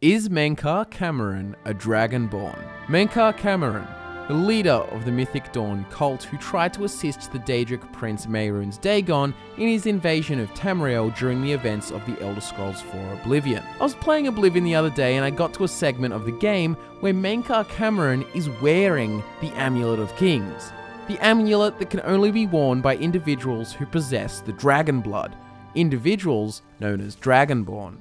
Is Mankar Camoran a Dragonborn? Mankar Camoran, the leader of the Mythic Dawn cult who tried to assist the Daedric prince Mehrunes Dagon in his invasion of Tamriel during the events of the Elder Scrolls IV Oblivion. I was playing Oblivion the other day and I got to a segment of the game where Mankar Camoran is wearing the Amulet of Kings. The amulet that can only be worn by individuals who possess the dragon blood, individuals known as Dragonborn.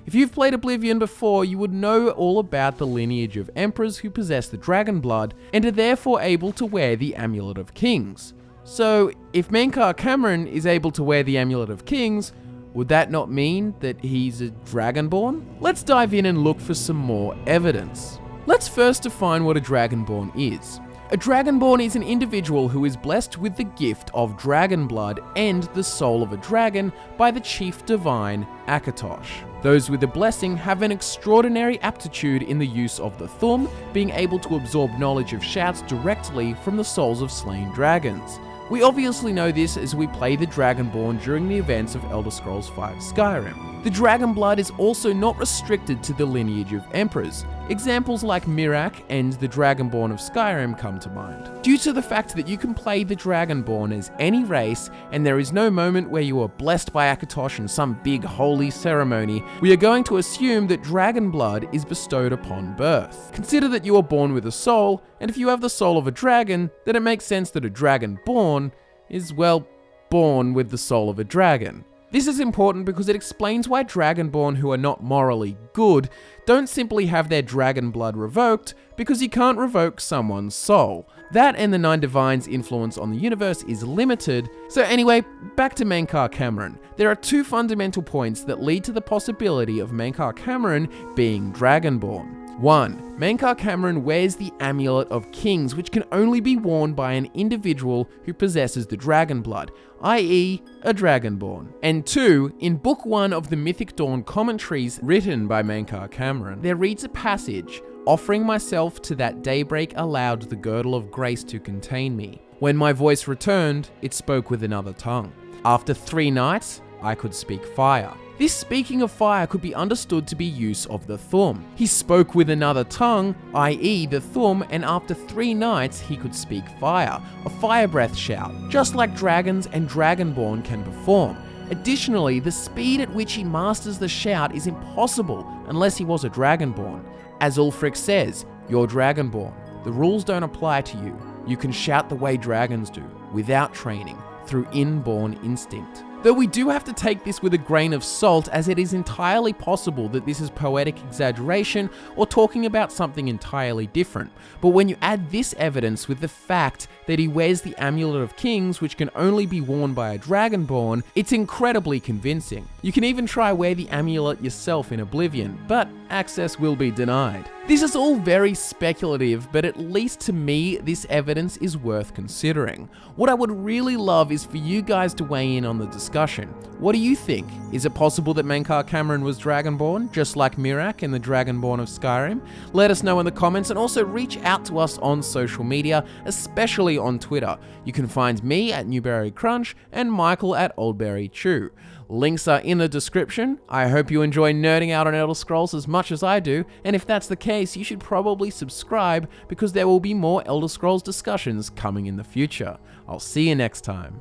If you've played Oblivion before, you would know all about the lineage of emperors who possess the dragon blood and are therefore able to wear the Amulet of Kings. So, if Mankar Camoran is able to wear the Amulet of Kings, would that not mean that he's a Dragonborn? Let's dive in and look for some more evidence. Let's first define what a Dragonborn is. A Dragonborn is an individual who is blessed with the gift of dragon blood and the soul of a dragon by the chief divine Akatosh. Those with the blessing have an extraordinary aptitude in the use of the thumb, being able to absorb knowledge of shouts directly from the souls of slain dragons. We obviously know this as we play the Dragonborn during the events of Elder Scrolls V Skyrim. The dragon blood is also not restricted to the lineage of emperors. Examples like Miraak and the Dragonborn of Skyrim come to mind. Due to the fact that you can play the Dragonborn as any race, and there is no moment where you are blessed by Akatosh in some big holy ceremony, we are going to assume that dragon blood is bestowed upon birth. Consider that you are born with a soul, and if you have the soul of a dragon, then it makes sense that a Dragonborn is, well, born with the soul of a dragon. This is important because it explains why Dragonborn who are not morally good don't simply have their dragon blood revoked, because you can't revoke someone's soul. That and the Nine Divines' influence on the universe is limited. So anyway, back to Mankar Camoran. There are two fundamental points that lead to the possibility of Mankar Camoran being Dragonborn. 1. Mankar Camoran wears the Amulet of Kings, which can only be worn by an individual who possesses the dragon blood, i.e. a Dragonborn. And 2. In Book 1 of the Mythic Dawn commentaries written by Mankar Camoran, there reads a passage, "Offering myself to that daybreak allowed the girdle of grace to contain me. When my voice returned, it spoke with another tongue. After 3 nights, I could speak fire." This speaking of fire could be understood to be use of the thumb. He spoke with another tongue, i.e. the thumb, and after 3 nights he could speak fire, a fire breath shout, just like dragons and Dragonborn can perform. Additionally, the speed at which he masters the shout is impossible unless he was a Dragonborn. As Ulfric says, "You're Dragonborn. The rules don't apply to you. You can shout the way dragons do, without training, through inborn instinct." Though we do have to take this with a grain of salt, as it is entirely possible that this is poetic exaggeration or talking about something entirely different. But when you add this evidence with the fact that he wears the Amulet of Kings, which can only be worn by a Dragonborn, it's incredibly convincing. You can even try wear the amulet yourself in Oblivion, but access will be denied. This is all very speculative, but at least to me, this evidence is worth considering. What I would really love is for you guys to weigh in on the discussion. What do you think? Is it possible that Mankar Camoran was Dragonborn, just like Miraak and the Dragonborn of Skyrim? Let us know in the comments, and also reach out to us on social media, especially on Twitter. You can find me at newberrycrunch and Michael at oldberrychew. Links are in the description. I hope you enjoy nerding out on Elder Scrolls as much as I do, and if that's the case, you should probably subscribe because there will be more Elder Scrolls discussions coming in the future. I'll see you next time.